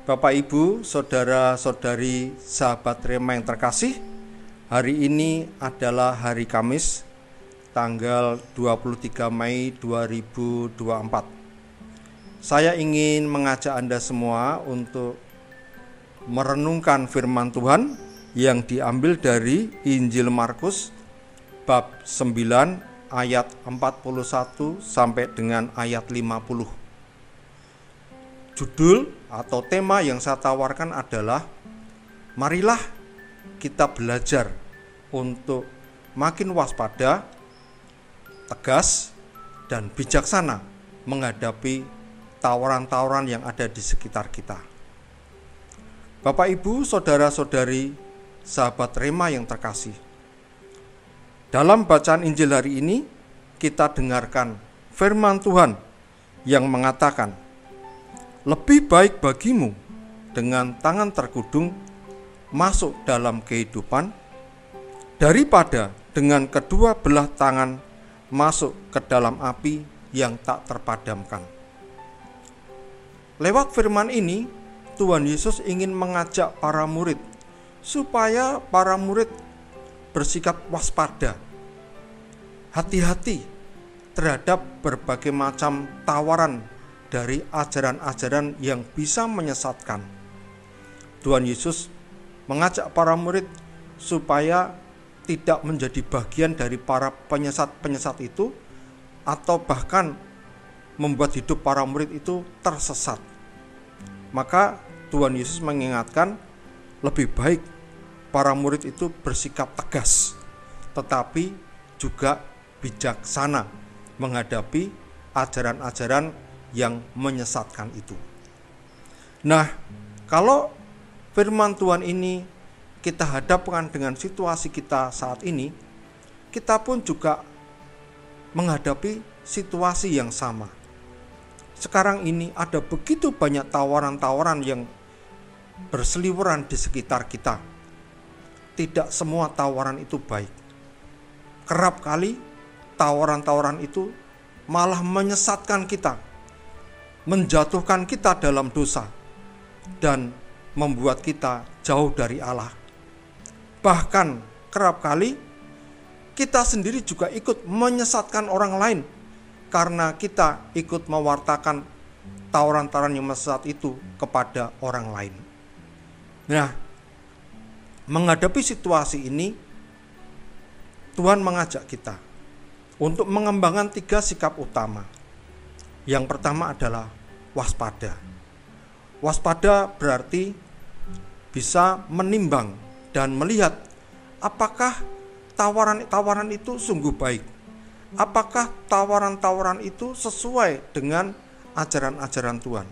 Bapak Ibu, saudara-saudari, sahabat Rema yang terkasih, hari ini adalah hari Kamis, tanggal 23 Mei 2024. Saya ingin mengajak Anda semua untuk merenungkan firman Tuhan yang diambil dari Injil Markus bab 9 ayat 41 sampai dengan ayat 50. Judul atau tema yang saya tawarkan adalah marilah kita belajar untuk makin waspada, tegas, dan bijaksana menghadapi tawaran-tawaran yang ada di sekitar kita. Bapak, Ibu, saudara-saudari, sahabat Rema yang terkasih, dalam bacaan Injil hari ini kita dengarkan firman Tuhan yang mengatakan, lebih baik bagimu dengan tangan terkudung masuk dalam kehidupan daripada dengan kedua belah tangan masuk ke dalam api yang tak terpadamkan. Lewat firman ini, Tuhan Yesus ingin mengajak para murid supaya para murid bersikap waspada, hati-hati terhadap berbagai macam tawaran dari ajaran-ajaran yang bisa menyesatkan. Tuhan Yesus mengajak para murid supaya tidak menjadi bagian dari para penyesat-penyesat itu, atau bahkan membuat hidup para murid itu tersesat. Maka Tuhan Yesus mengingatkan, lebih baik para murid itu bersikap tegas, tetapi juga bijaksana menghadapi ajaran-ajaran yang menyesatkan itu. Nah, kalau firman Tuhan ini kita hadapkan dengan situasi kita saat ini, kita pun juga menghadapi situasi yang sama. Sekarang ini ada begitu banyak tawaran-tawaran yang berseliweran di sekitar kita. Tidak semua tawaran itu baik. Kerap kali tawaran-tawaran itu malah menyesatkan kita, menjatuhkan kita dalam dosa, dan membuat kita jauh dari Allah. Bahkan kerap kali kita sendiri juga ikut menyesatkan orang lain karena kita ikut mewartakan tawaran-tawaran yang sesat itu kepada orang lain. Nah, menghadapi situasi ini, Tuhan mengajak kita untuk mengembangkan 3 sikap utama. Yang pertama adalah waspada. Waspada berarti bisa menimbang dan melihat apakah tawaran-tawaran itu sungguh baik. Apakah tawaran-tawaran itu sesuai dengan ajaran-ajaran Tuhan?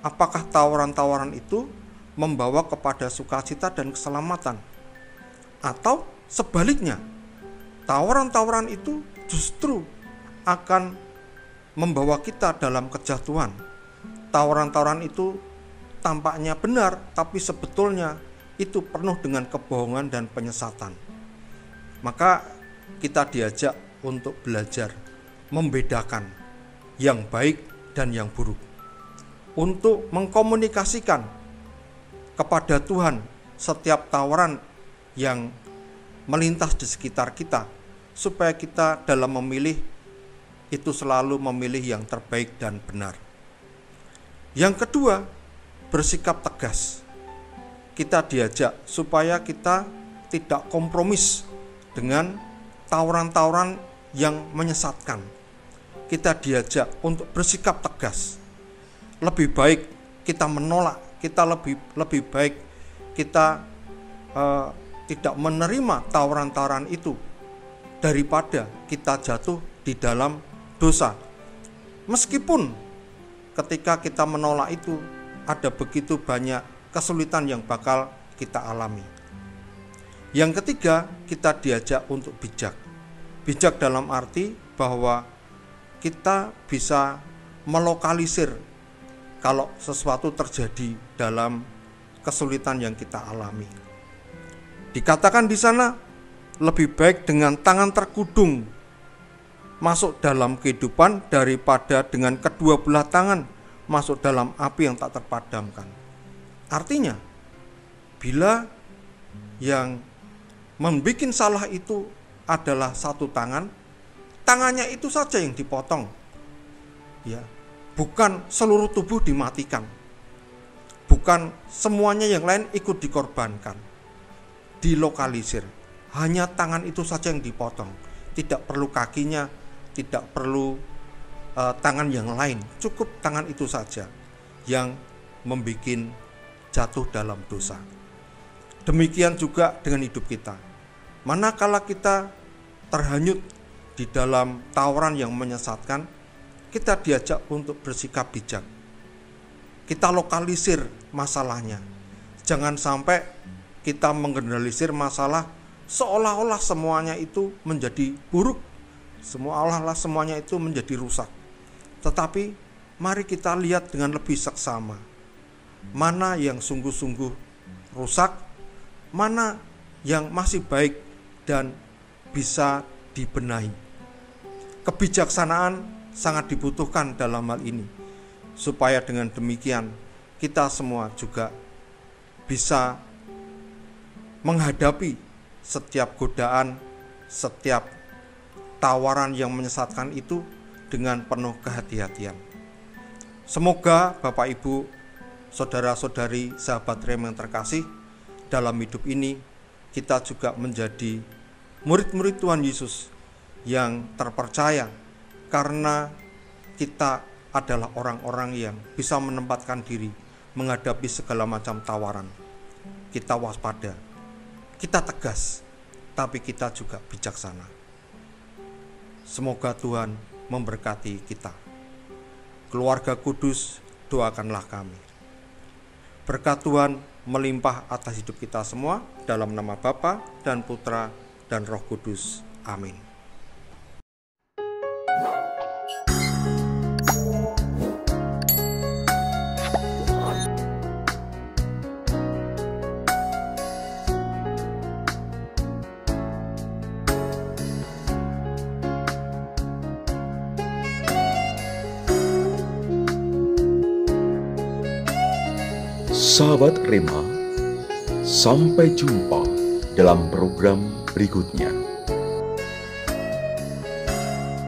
Apakah tawaran-tawaran itu membawa kepada sukacita dan keselamatan? Atau sebaliknya, tawaran-tawaran itu justru akan membawa kita dalam kejatuhan. Tawaran-tawaran itu tampaknya benar, tapi sebetulnya itu penuh dengan kebohongan dan penyesatan. Maka kita diajak untuk belajar membedakan yang baik dan yang buruk, untuk mengkomunikasikan kepada Tuhan setiap tawaran yang melintas di sekitar kita, supaya kita dalam memilih itu selalu memilih yang terbaik dan benar. Yang kedua, bersikap tegas. Kita diajak supaya kita tidak kompromis dengan tawaran-tawaran yang menyesatkan. Kita diajak untuk bersikap tegas. Lebih baik kita menolak, kita lebih baik kita tidak menerima tawaran-tawaran itu daripada kita jatuh di dalam dosa. Meskipun ketika kita menolak itu ada begitu banyak kesulitan yang bakal kita alami. Yang ketiga, kita diajak untuk bijak. Bijak dalam arti bahwa kita bisa melokalisir kalau sesuatu terjadi dalam kesulitan yang kita alami. Dikatakan di sana, lebih baik dengan tangan terkudung masuk dalam kehidupan daripada dengan kedua belah tangan masuk dalam api yang tak terpadamkan. Artinya, bila yang membuat salah itu adalah satu tangan, tangannya itu saja yang dipotong. Ya, bukan seluruh tubuh dimatikan. Bukan semuanya yang lain ikut dikorbankan. Dilokalisir. Hanya tangan itu saja yang dipotong. Tidak perlu kakinya, tidak perlu tangan yang lain. Cukup tangan itu saja yang membuat jatuh dalam dosa. Demikian juga dengan hidup kita. Manakala kita terhanyut di dalam tawaran yang menyesatkan, kita diajak untuk bersikap bijak. Kita lokalisir masalahnya. Jangan sampai kita menggeneralisir masalah seolah-olah semuanya itu menjadi buruk, seolah-olah semuanya itu menjadi rusak. Tetapi mari kita lihat dengan lebih seksama, mana yang sungguh-sungguh rusak, mana yang masih baik dan bisa dibenahi. Kebijaksanaan sangat dibutuhkan dalam hal ini, supaya dengan demikian kita semua juga bisa menghadapi setiap godaan, setiap tawaran yang menyesatkan itu dengan penuh kehati-hatian. Semoga Bapak Ibu, saudara-saudari, sahabat Rema yang terkasih, dalam hidup ini kita juga menjadi murid-murid Tuhan Yesus yang terpercaya, karena kita adalah orang-orang yang bisa menempatkan diri menghadapi segala macam tawaran. Kita waspada, kita tegas, tapi kita juga bijaksana. Semoga Tuhan memberkati kita. Keluarga kudus, doakanlah kami. Berkat Tuhan melimpah atas hidup kita semua, dalam nama Bapa dan Putra dan Roh Kudus. Amin. Sahabat Rema, sampai jumpa dalam program berikutnya.